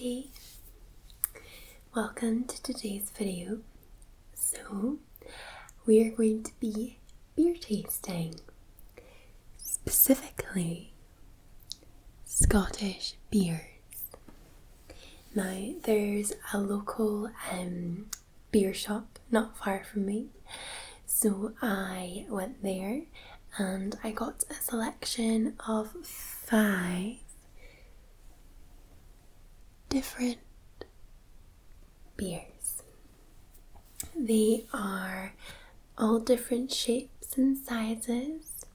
Okay, welcome to today's video. So, we are going to be beer tasting, specifically Scottish beers. Now, there's a local beer shop not far from me, so I went there and I got a selection of 5 different beers. They are all different shapes and sizes,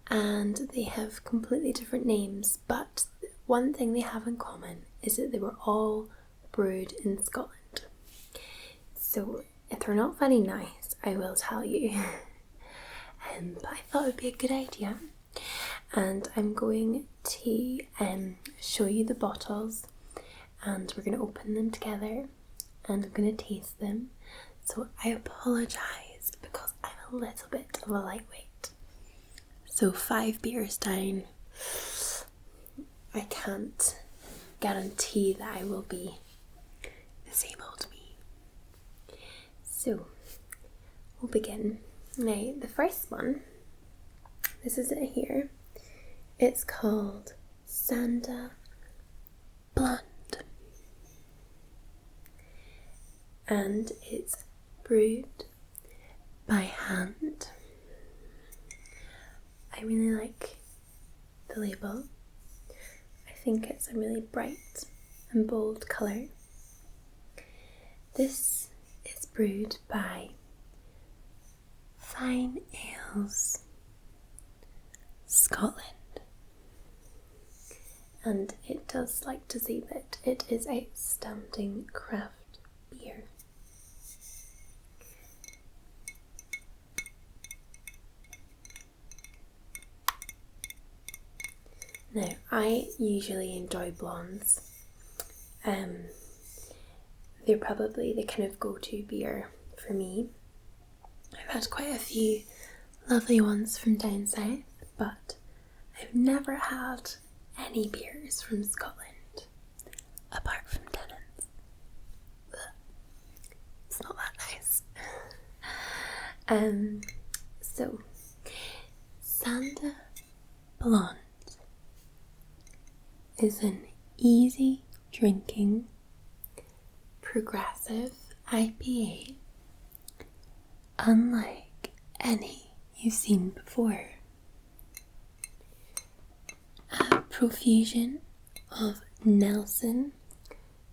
and they have completely different names, but one thing they have in common is that they were all brewed in Scotland. So if they're not very nice, I will tell you. But I thought it would be a good idea, and I'm going to show you the bottles, and we're going to open them together and I'm going to taste them. So I apologise because I'm a little bit of a lightweight. So 5 beers down, I can't guarantee that I will be the same old me. So we'll begin. Now the first one, this is it here. It's called Sanda Blonde. And it's brewed by hand. I really like the label. I think it's a really bright and bold colour. This is brewed by Fyne Ales, Scotland. And it does like to say that it is outstanding craft beer. Now, I usually enjoy blondes. They're probably the kind of go-to beer for me. I've had quite a few lovely ones from down south, but I've never had any beers from Scotland apart from Tennant's. It's not that nice. So Sanda Blonde is an easy drinking, progressive IPA, unlike any you've seen before. A profusion of Nelson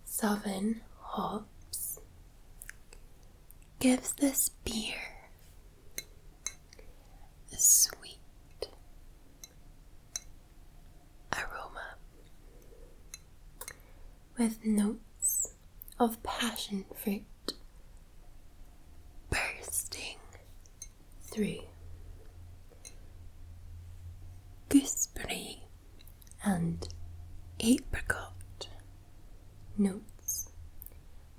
Sauvin hops gives this beer a sweet aroma with notes of passion fruit bursting through. Gooseberry and apricot notes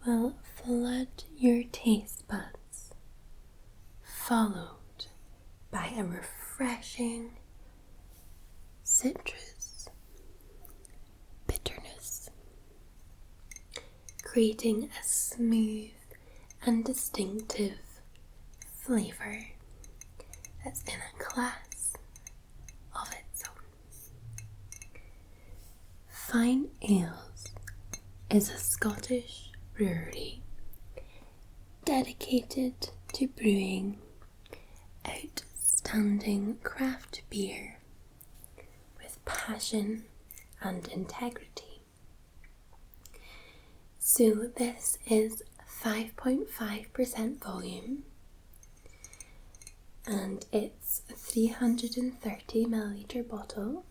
will flood your taste buds, followed by a refreshing citrus bitterness, creating a smooth and distinctive flavour that's in a class of its own. Fyne Ales is a Scottish brewery dedicated to brewing outstanding craft beer with passion and integrity. So this is 5.5% volume, and it's a 330ml bottle.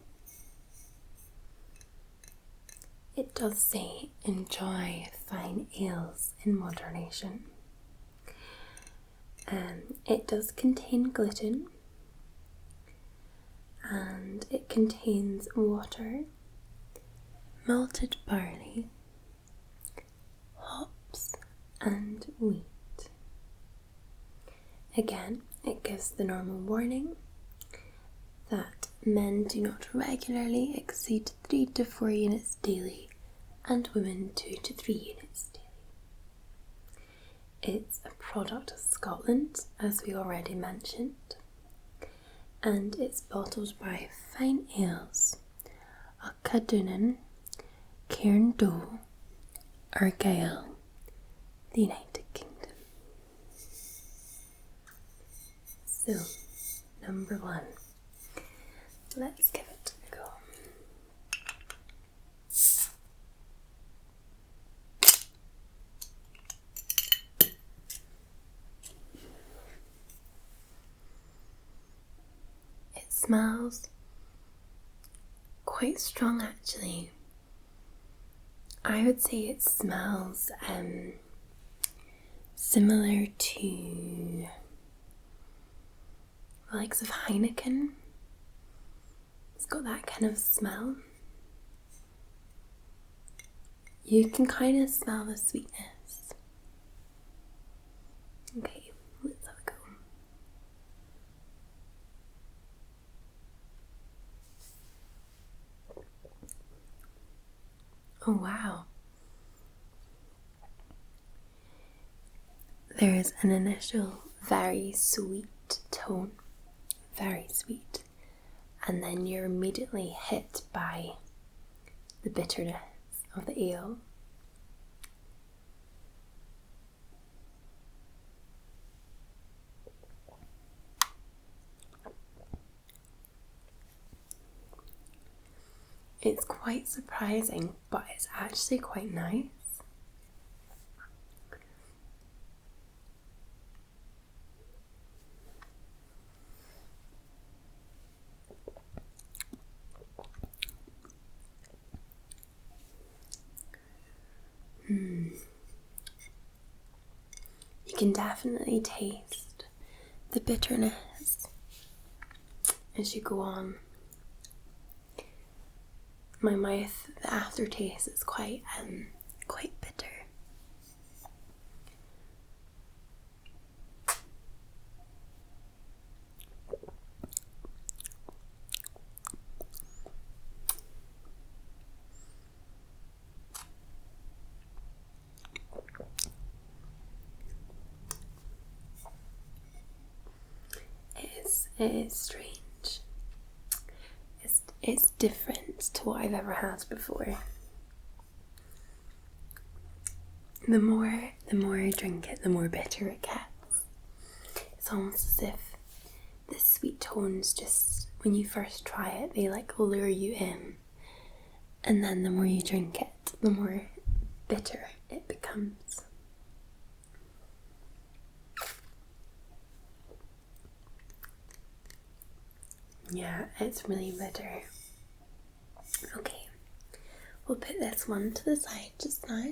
It does say enjoy fine ales in moderation. It does contain gluten, and it contains water, malted barley, hops and wheat. Again, it gives the normal warning that men do not regularly exceed 3 to 4 units daily and women 2 to 3 units daily. It's a product of Scotland, as we already mentioned, and it's bottled by Fyne Ales, Cadunan, Cairndow, Argyll, the United Kingdom. So, number 1. Let's give it a go. It smells quite strong actually. I would say it smells similar to the likes of Heineken. It's got that kind of smell. You can kind of smell the sweetness. Okay, let's have a go. Oh wow. There is an initial very sweet tone, very sweet, and then you're immediately hit by the bitterness of the ale. It's quite surprising, but it's actually quite nice. You can definitely taste the bitterness as you go on. My mouth, the aftertaste is quite bitter. It is strange. It's different to what I've ever had before. The more I drink it, the more bitter it gets. It's almost as if the sweet tones just, when you first try it, they like lure you in. And then the more you drink it, the more bitter it becomes. Yeah, it's really bitter. Okay, we'll put this one to the side just now.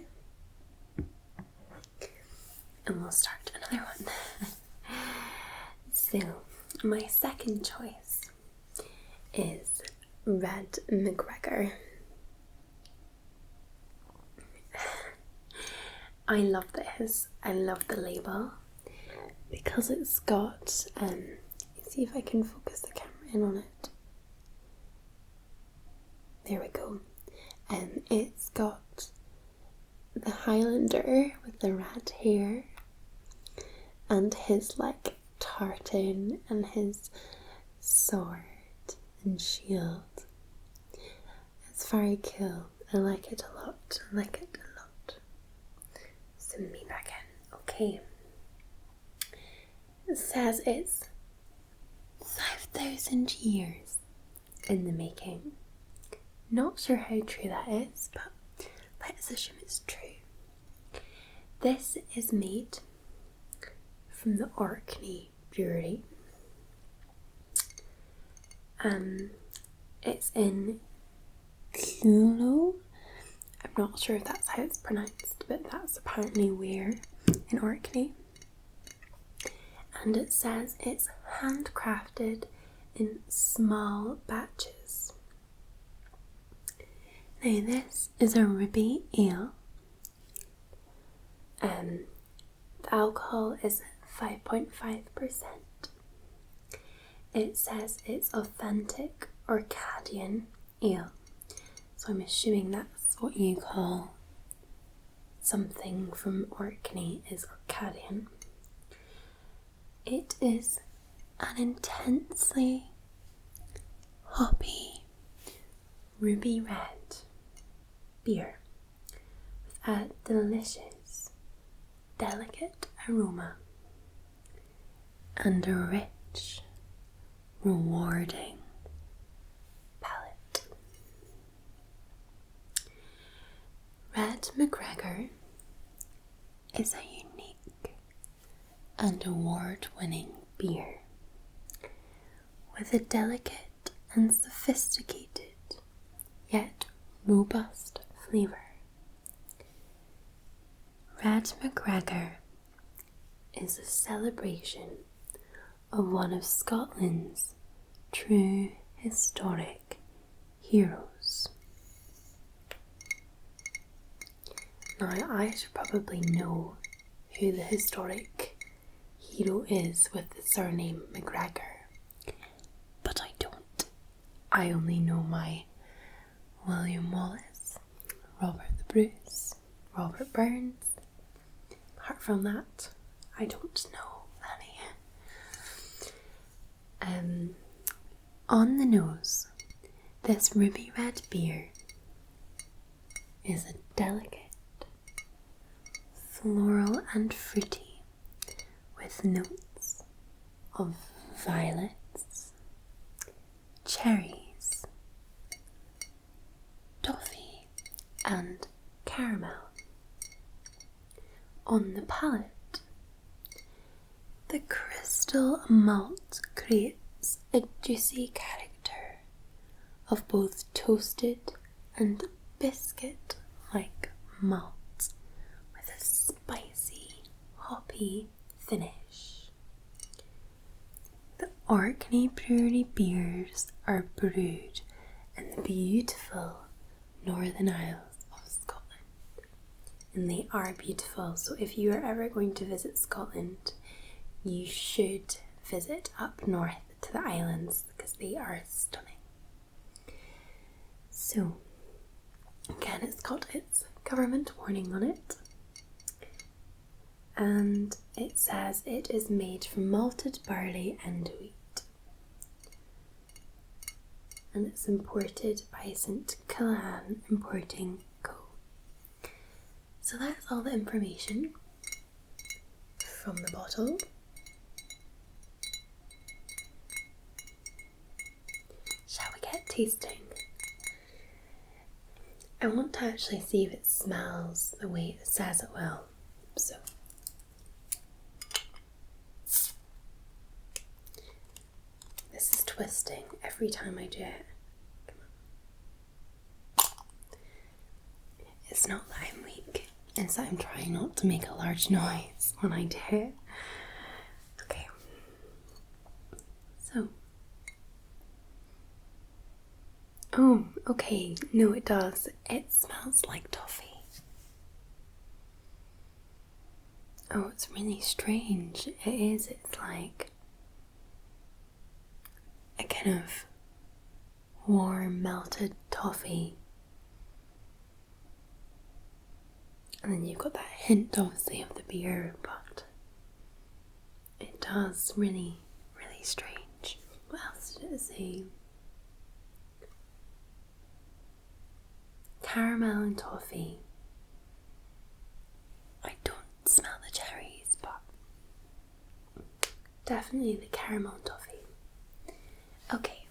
And we'll start another one. So, my second choice is Red McGregor. I love this. I love the label because it's got, see if I can focus the camera in on it. There we go. It's got the Highlander with the red hair and his like tartan and his sword and shield. It's very cool. I like it a lot. Send me back in. Okay. It says it's 5,000 years in the making. Not sure how true that is, but let's assume it's true. This is made from the Orkney Brewery. It's in Culo. I'm not sure if that's how it's pronounced, but that's apparently where in Orkney. And it says it's handcrafted in small batches. Now this is a ribby ale. The alcohol is 5.5%. It says it's authentic Orcadian ale, so I'm assuming that's It's what you call something from Orkney is Orcadian. It is an intensely hoppy, ruby red beer with a delicious, delicate aroma and a rich, rewarding palate. Red McGregor is a unique and award-winning beer with a delicate and sophisticated yet robust flavour. Red McGregor is a celebration of one of Scotland's true historic heroes. Now, I should probably know who the historic hero is with the surname McGregor, but I don't. I only know my William Wallace, Robert the Bruce, Robert Burns. Apart from that, I don't know any. On the nose, this ruby red beer is a delicate, floral and fruity with notes of violets, cherries, toffee and caramel. On the palate, the crystal malt creates a juicy character of both toasted and biscuit-like malt with a spicy, hoppy finish. The Orkney Brewery beers are brewed in the beautiful Northern Isles of Scotland. And they are beautiful, so if you are ever going to visit Scotland, you should visit up north to the islands because they are stunning. So, again, it's got its government warning on it, and it says it is made from malted barley and wheat, and it's imported by St. Killan Importing Co. So that's all the information from the bottle. Shall we get tasting? I want to actually see if it smells the way it says it will. So, this is twisting every time I do it. Come on. It's not that I'm weak, it's that I'm trying not to make a large noise when I do it. Okay. So. Oh, okay. No, it does. It smells like toffee. Oh, it's really strange. It is. It's like a kind of warm, melted toffee. And then you've got that hint, obviously, of the beer, but it does really, really strange. What else did it say? Caramel and toffee. I don't smell the cherries, but definitely the caramel and toffee. Okay.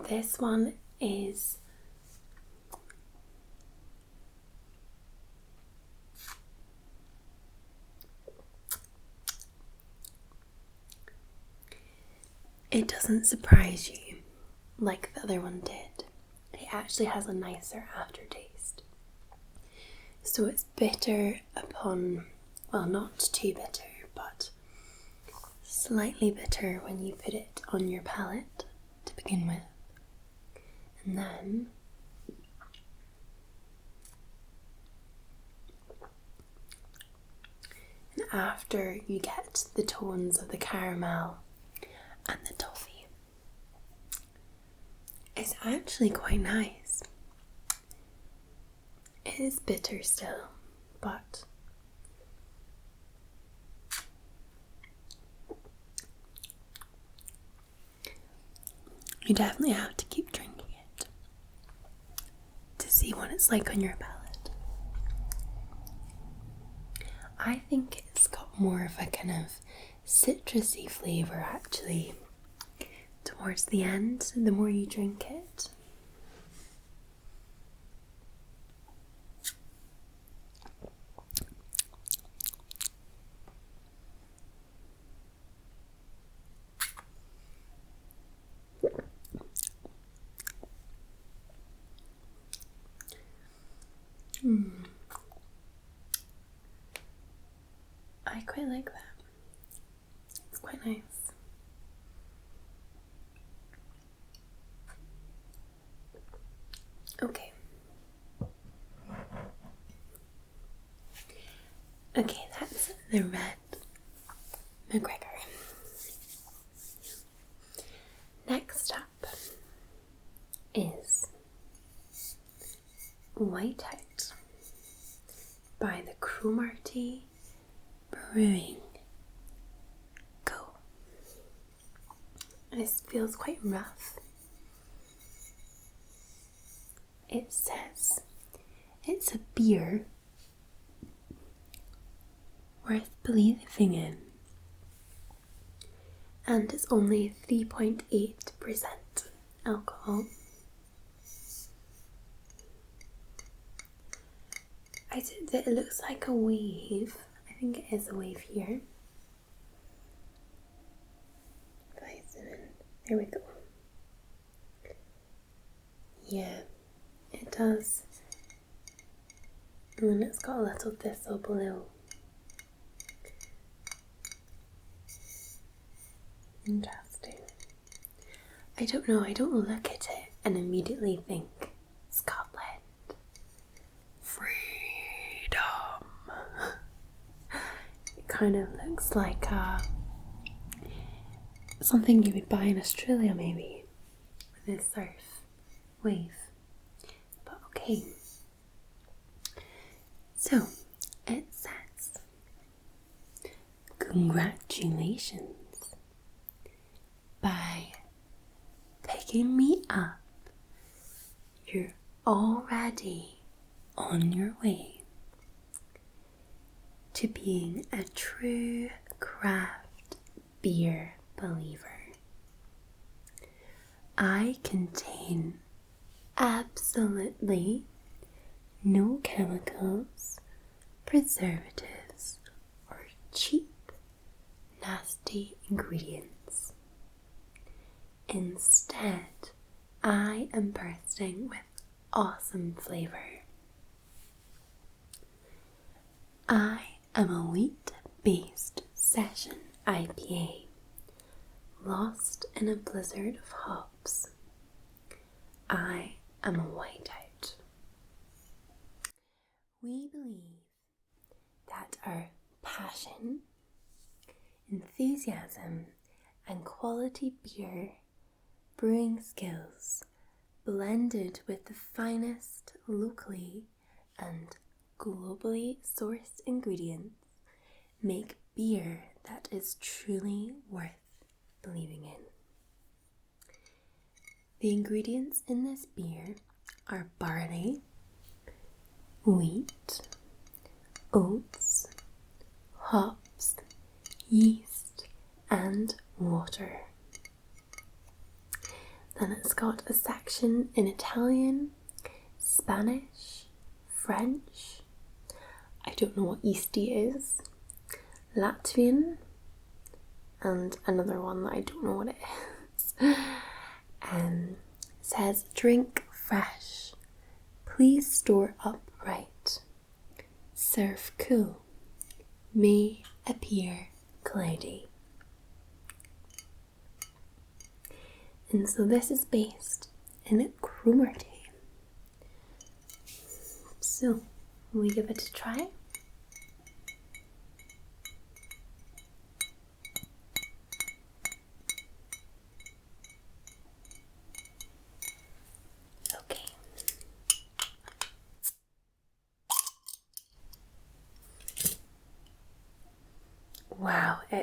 This one is it doesn't surprise you like the other one did. It actually has a nicer aftertaste. So it's bitter upon, well, not too bitter, but slightly bitter when you put it on your palate to begin with. And then after you get the tones of the caramel and the toffee. It's actually quite nice. It is bitter still, but you definitely have to keep drinking it to see what it's like on your palate. I think it's got more of a kind of citrusy flavour actually towards the end, the more you drink it. I quite like that. It's quite nice. Okay. Okay, that's the red McGregor. Next up is Whiteout by the Cromarty Brewing. Go. This feels quite rough. It says it's a beer worth believing in, and it's only 3.8% alcohol. It looks like a wave. I think it is a wave here. If I zoom in, there we go. Yeah, it does. And then it's got a little thistle below. Interesting. I don't know, I don't look at it and immediately think Scotland. Freedom. It kind of looks like something you would buy in Australia maybe, with a surf wave. But okay. So, it says, congratulations by picking me up. You're already on your way to being a true craft beer believer. I contain absolutely no chemicals, preservatives, or cheap, nasty ingredients. Instead, I am bursting with awesome flavour. I am a wheat-based session IPA, lost in a blizzard of hops. I am a Whiteout. We believe that our passion, enthusiasm, and quality beer brewing skills, blended with the finest locally and globally sourced ingredients, make beer that is truly worth believing in. The ingredients in this beer are barley, wheat, oats, hops, yeast, and water. Then it's got a section in Italian, Spanish, French, I don't know what yeasty is, Latvian, and another one that I don't know what it is. It says, drink fresh, please store upright, serve cool, may appear cloudy. And so this is based in Cromarty. So, will we give it a try?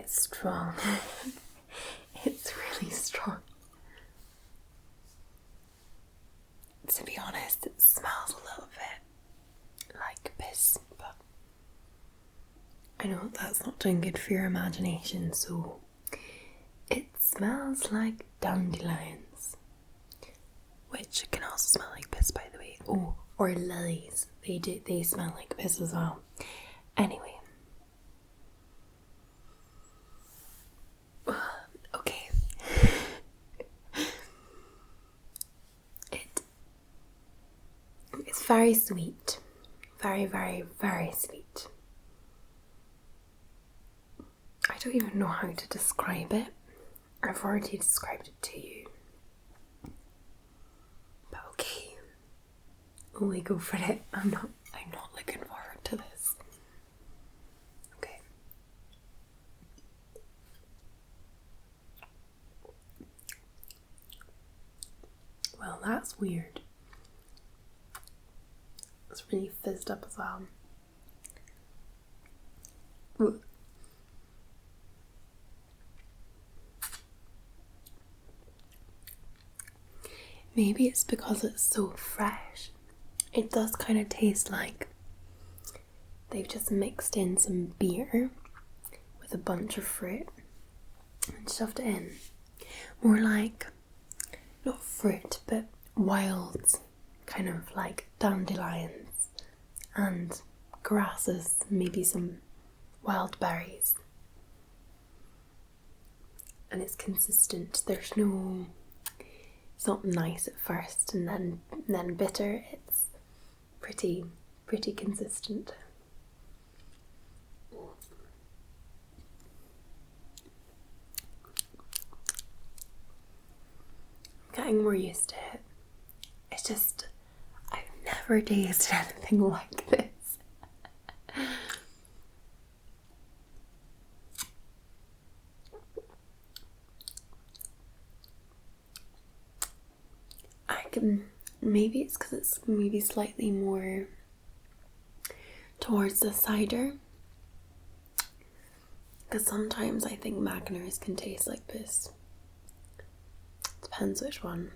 It's strong. It's really strong. To be honest, it smells a little bit like piss, but I know that's not doing good for your imagination, so it smells like dandelions, which can also smell like piss, by the way. Oh, or lilies. They smell like piss as well. Anyway. Okay. It's very sweet. Very, very, very sweet. I don't even know how to describe it. I've already described it to you. But okay. We go for it. I'm not looking forward to this. Okay. Well, that's weird. It's really fizzed up as well. Ooh. Maybe it's because it's so fresh. It does kind of taste like they've just mixed in some beer with a bunch of fruit and shoved it in. More like, not fruit, but wild, kind of like dandelions and grasses, maybe some wild berries. And it's consistent. It's not nice at first and then bitter. It's pretty consistent. I'm getting more used to it. It's just, I've never tasted anything like this. Maybe it's because it's maybe slightly more towards the cider. Because sometimes I think Magners can taste like this. Depends which one.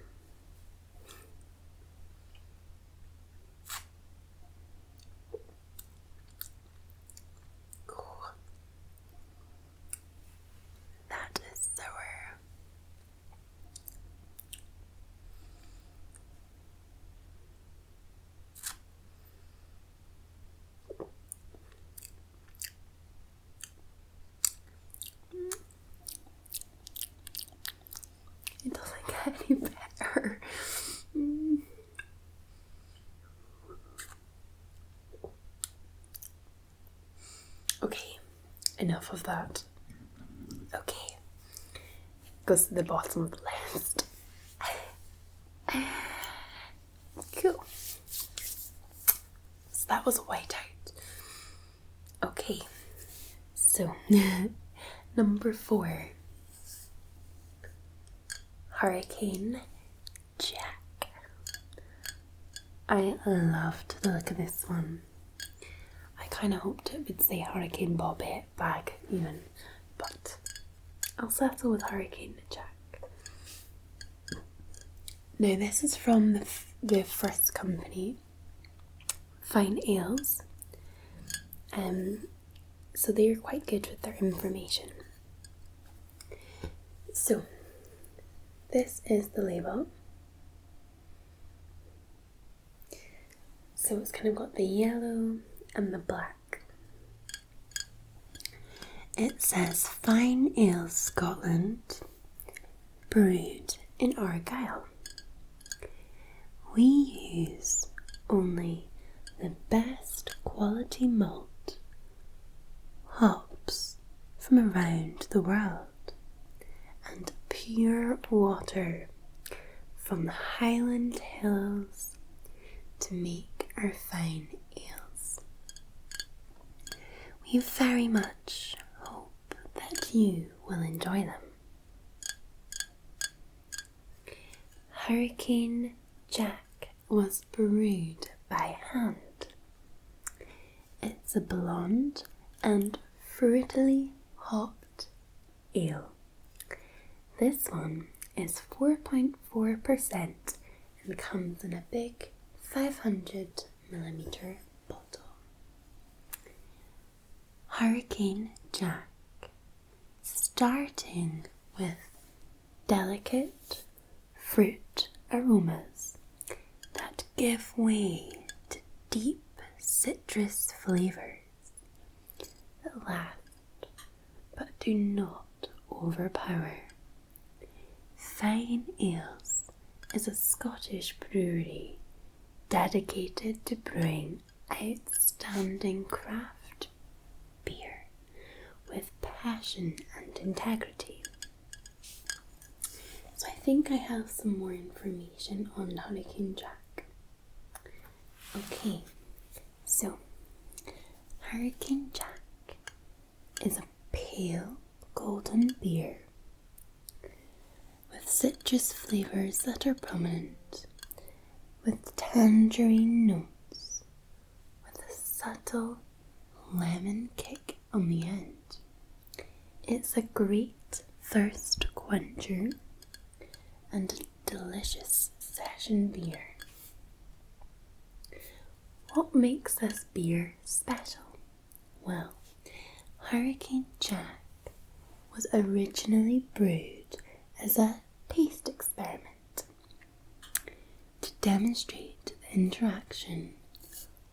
Ooh. That is sour. It doesn't get any better. Okay, enough of that. Okay, goes to the bottom of the list. Cool. So that was Whiteout. Okay, so number 4. Hurricane Jack. I loved the look of this one. I kind of hoped it would say Hurricane Bobby bag even, but I'll settle with Hurricane Jack. Now this is from the first company, Fyne Ales. So they're quite good with their information. So this is the label. So it's kind of got the yellow and the black. It says Fyne Ales Scotland, brewed in Argyll. We use only the best quality malt, hops from around the world, and pure water from the Highland Hills to make our fine ales. We very much hope that you will enjoy them. Hurricane Jack was brewed by hand. It's a blonde and fruitily hopped Ale. This one is 4.4% and comes in a big 500ml bottle. Hurricane Jack, starting with delicate fruit aromas that give way to deep citrus flavours that last but do not overpower. Fyne Ales is a Scottish brewery dedicated to brewing outstanding craft beer with passion and integrity. So I think I have some more information on Hurricane Jack. Okay, so Hurricane Jack is a pale golden beer with citrus flavours that are prominent, with tangerine notes, with a subtle lemon kick on the end. It's a great thirst quencher and a delicious session beer. What makes this beer special? Well, Hurricane Jack was originally brewed as a taste experiment to demonstrate the interaction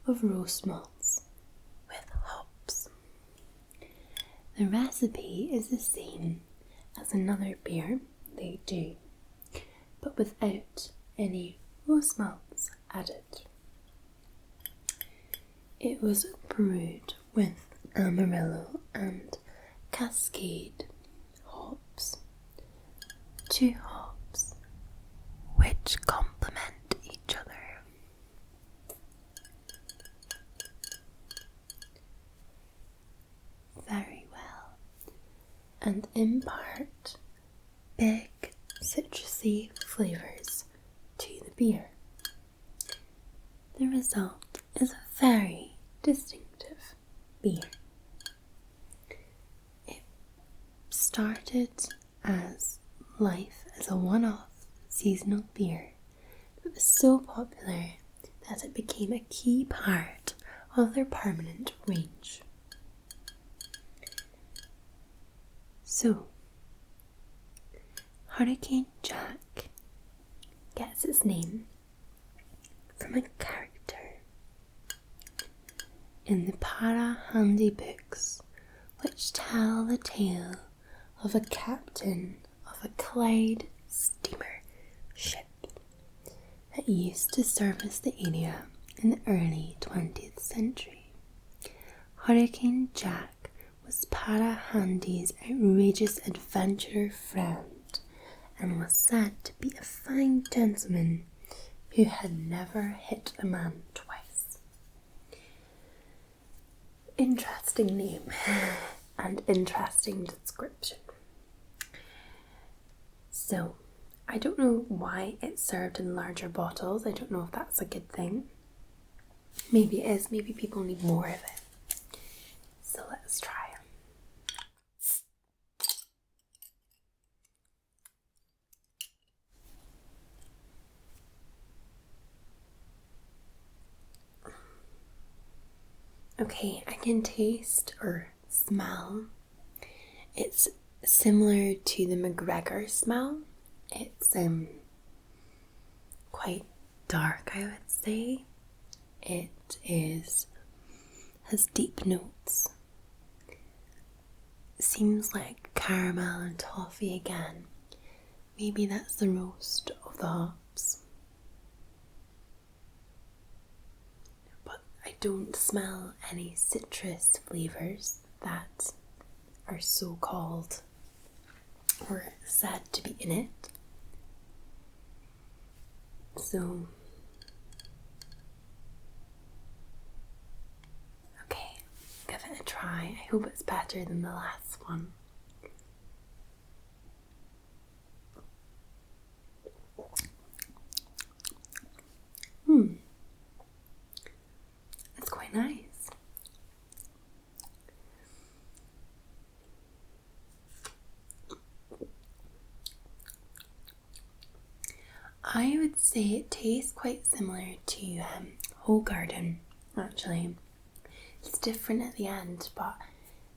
of roast malts with hops. The recipe is the same as another beer they do, but without any roast malts added. It was brewed with Amarillo and Cascade hops, 2 hops which complement each other. Very well, and impart big citrusy flavours to the beer. The result is a very distinctive beer. It started as life as a one-off seasonal beer, but was so popular that it became a key part of their permanent range. So, Hurricane Jack gets its name from a character in the para-handy books which tell the tale of a captain of a Clyde steamer ship that used to service the area in the early 20th century. Hurricane Jack was Para-handy's outrageous adventurer friend and was said to be a fine gentleman who had never hit a man twice. Interesting name and interesting description. So, I don't know why it's served in larger bottles. I don't know if that's a good thing. Maybe it is. Maybe people need more of it. So let's try. Okay, I can taste or smell. It's similar to the McGregor smell. It's quite dark, I would say. It has deep notes. Seems like caramel and toffee again. Maybe that's the roast of the hops. But I don't smell any citrus flavours that are so called or said to be in it. So, okay, give it a try. I hope it's better than the last one. It's quite nice. I would say it tastes quite similar to Whole Garden, actually. It's different at the end, but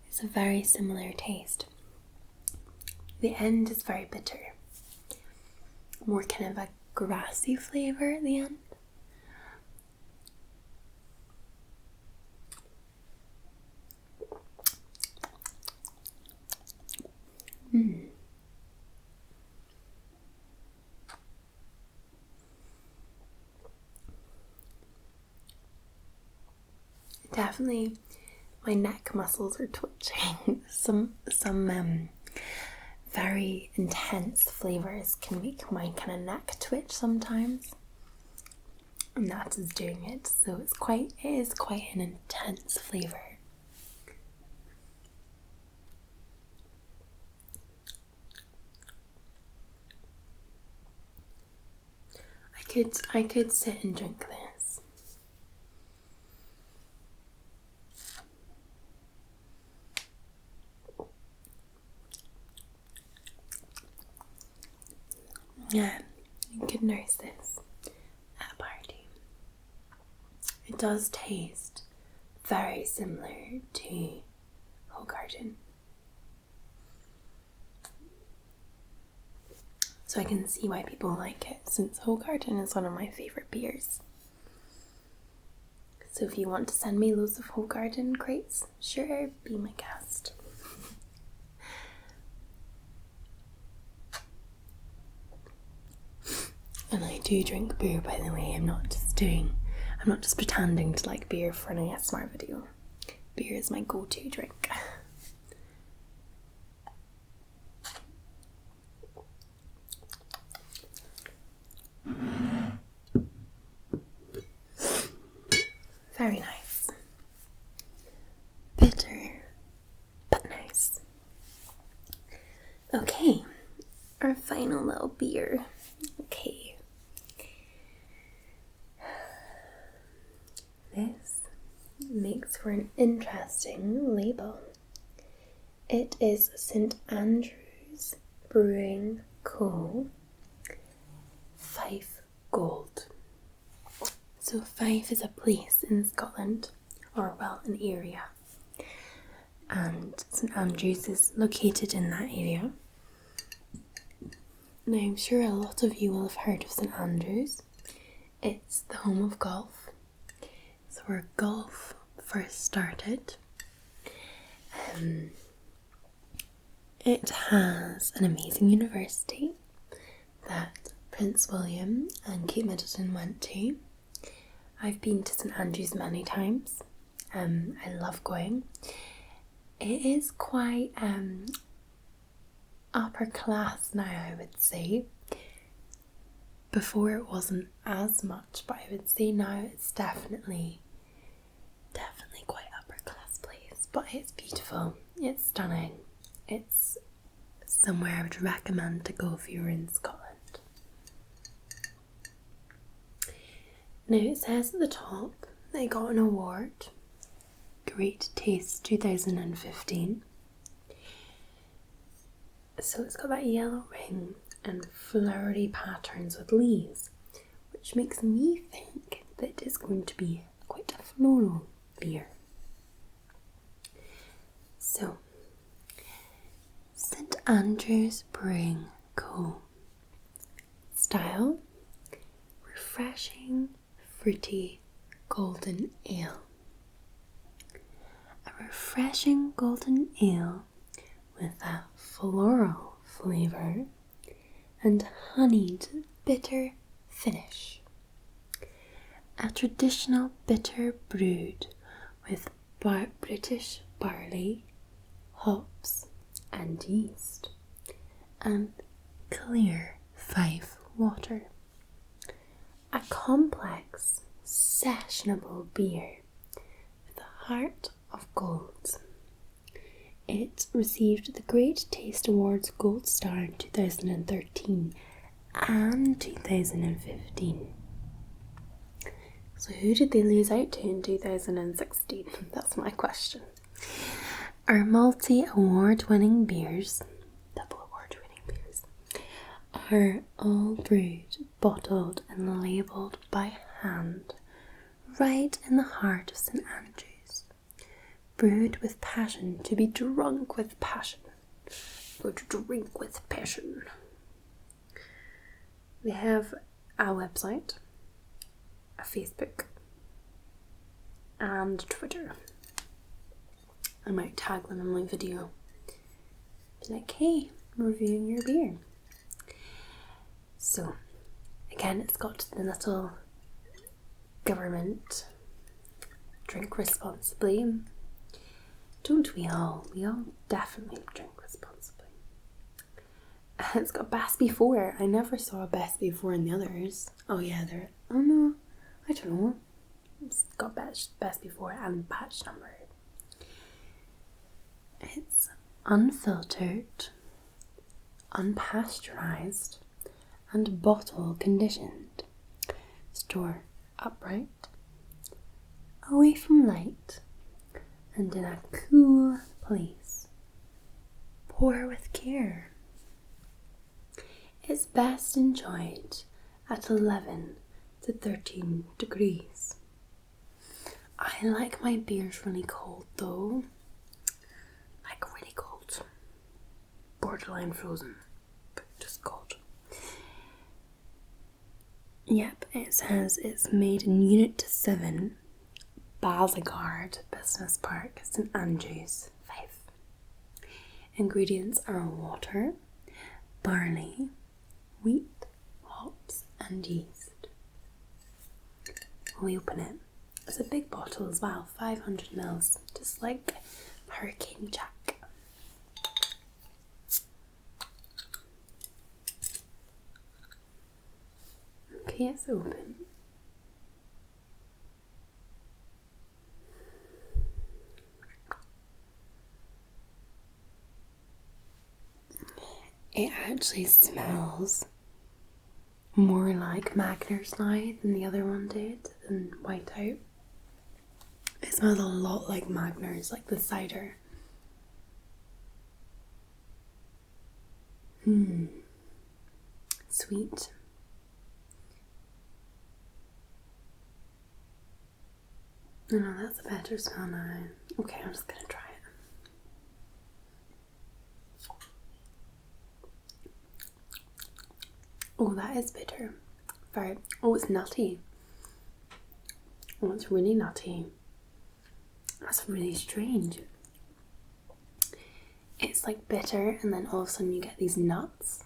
it's a very similar taste. The end is very bitter. More kind of a grassy flavour at the end. Definitely, my neck muscles are twitching. Some very intense flavours can make my kind of neck twitch sometimes, and that is doing it. So it is quite an intense flavour. I could sit and drink this. Yeah, you could nurse this at a party. It does taste very similar to Whole Garden. So I can see why people like it, since Whole Garden is one of my favourite beers. So if you want to send me loads of Whole Garden crates, sure, be my guest. And I do drink beer, by the way. I'm not just pretending to like beer for an ASMR video. Beer is my go-to drink. Very nice. Bitter, but nice. Okay, our final little beer. Okay. This makes for an interesting label. It is St Andrew's Brewing Co. Fife Gold. So Fife is a place in Scotland, or well, an area, and St Andrews is located in that area. Now I'm sure a lot of you will have heard of St Andrews. It's the home of golf. It's where golf first started. It has an amazing university that Prince William and Kate Middleton went to. I've been to St Andrews many times. I love going. It is quite upper class now, I would say. Before it wasn't as much, but I would say now it's definitely quite upper class place. But it's beautiful. It's stunning. It's somewhere I would recommend to go if you're in Scotland. Now it says at the top they got an award, Great Taste 2015. So it's got that yellow ring and flowery patterns with leaves, which makes me think that it is going to be quite a floral beer. So, St Andrew's Brewing Co. Style, refreshing, fruity, golden ale. A refreshing golden ale with a floral flavour and honeyed bitter finish. A traditional bitter brewed with British barley, hops and yeast, and clear Fife water. A complex, sessionable beer with a heart of gold. It received the Great Taste Awards Gold Star in 2013 and 2015. So who did they lose out to in 2016? That's my question. Our multi-award winning beers, double award winning beers, are all brewed, bottled and labelled by hand, right in the heart of St Andrews. Brewed with passion, to be drunk with passion, or to drink with passion. They have a website, a Facebook, and Twitter. I might tag them in my video. Be like, hey, I'm reviewing your beer. So, again, it's got the little government, drink responsibly. Don't we all? We all definitely drink responsibly. It's got best before. I never saw a best before in the others. Oh yeah, oh no, I don't know. It's got best before and batch number. It's unfiltered, unpasteurized, and bottle conditioned. Store upright, away from light, and in a cool place. Pour with care. It's best enjoyed at 11 to 13 degrees. I like my beers really cold though. Like really cold. Borderline frozen, but just cold. Yep, it says it's made in Unit 7, Bazagard Business Park, St Andrews, Fife. Ingredients are water, barley, wheat, hops and yeast. When we open it, it's a big bottle as well, 500 ml, just like Hurricane Jack. Okay, it's open. It actually smells more like McGregor's now than the other one did, than Whiteout. It smells a lot like McGregor's, like the cider. Sweet. No, that's a better smell now. Okay, I'm just gonna try it. Oh, that is bitter. Very. Oh, it's nutty. Oh, it's really nutty. That's really strange. It's like bitter, and then all of a sudden you get these nuts.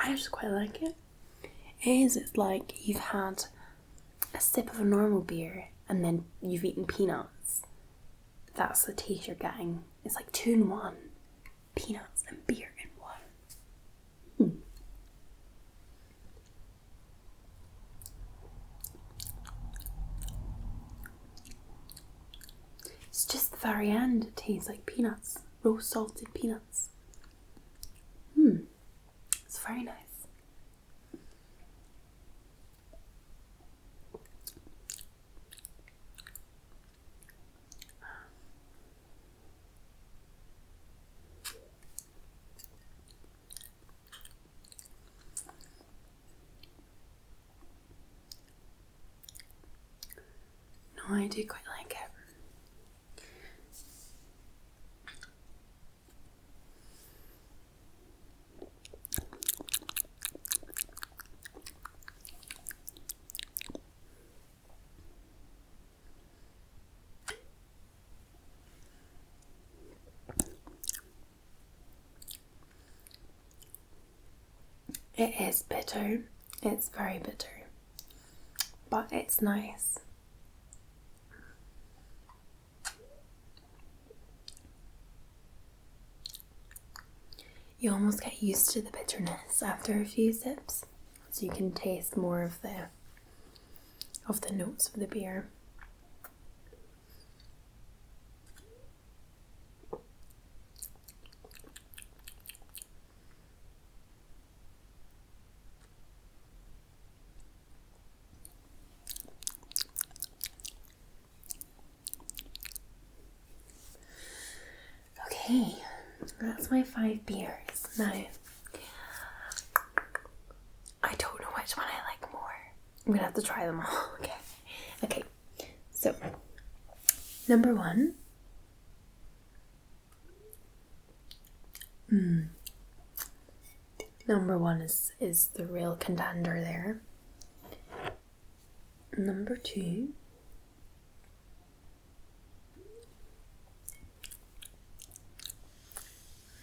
I just quite like it. It's like you've had a sip of a normal beer and then you've eaten peanuts. That's the taste you're getting. It's like 2 in 1. Peanuts and beer in one. It's just the very end. It tastes like peanuts. Roast salted peanuts. It's very nice. No, I do quite like it. It is bitter. It's very bitter. But it's nice. You almost get used to the bitterness after a few sips, so you can taste more of the notes of the beer. Okay, that's my 5 beers. Now, I don't know which one I like more. I'm gonna have to try them all. Okay, so number 1. Number 1 is the real contender there. Number 2.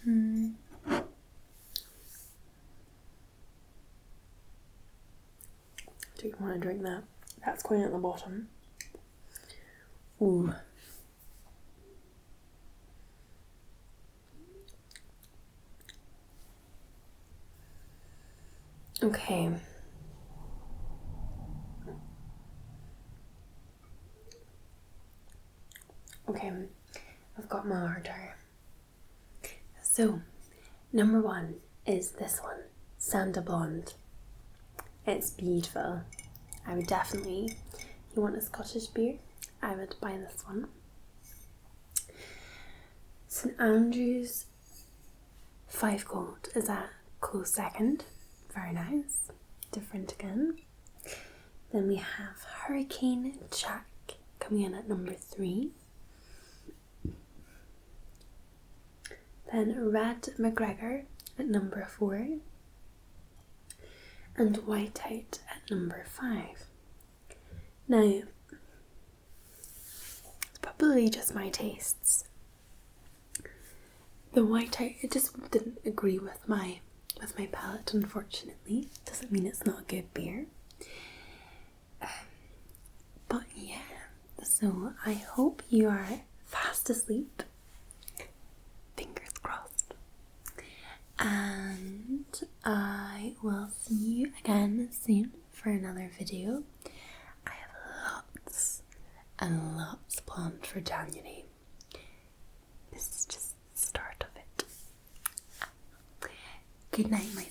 Do you want to drink that? That's going at the bottom. Ooh. Okay. Okay, I've got my order. So, number 1 is this one, Sanda Blonde. It's beautiful. I would definitely, if you want a Scottish beer, I would buy this one. St Andrews 5 Gold is a close second. Very nice. Different again. Then we have Hurricane Jack coming in at number 3. Then Red McGregor at number 4. And Whiteout at number 5. Now, it's probably just my tastes. The Whiteout, it just didn't agree with my palate, unfortunately. Doesn't mean it's not a good beer. But yeah, so I hope you are fast asleep. Fingers crossed. And I will see you again soon for another video. I have lots and lots planned for January. This is just the start of it. Good night, my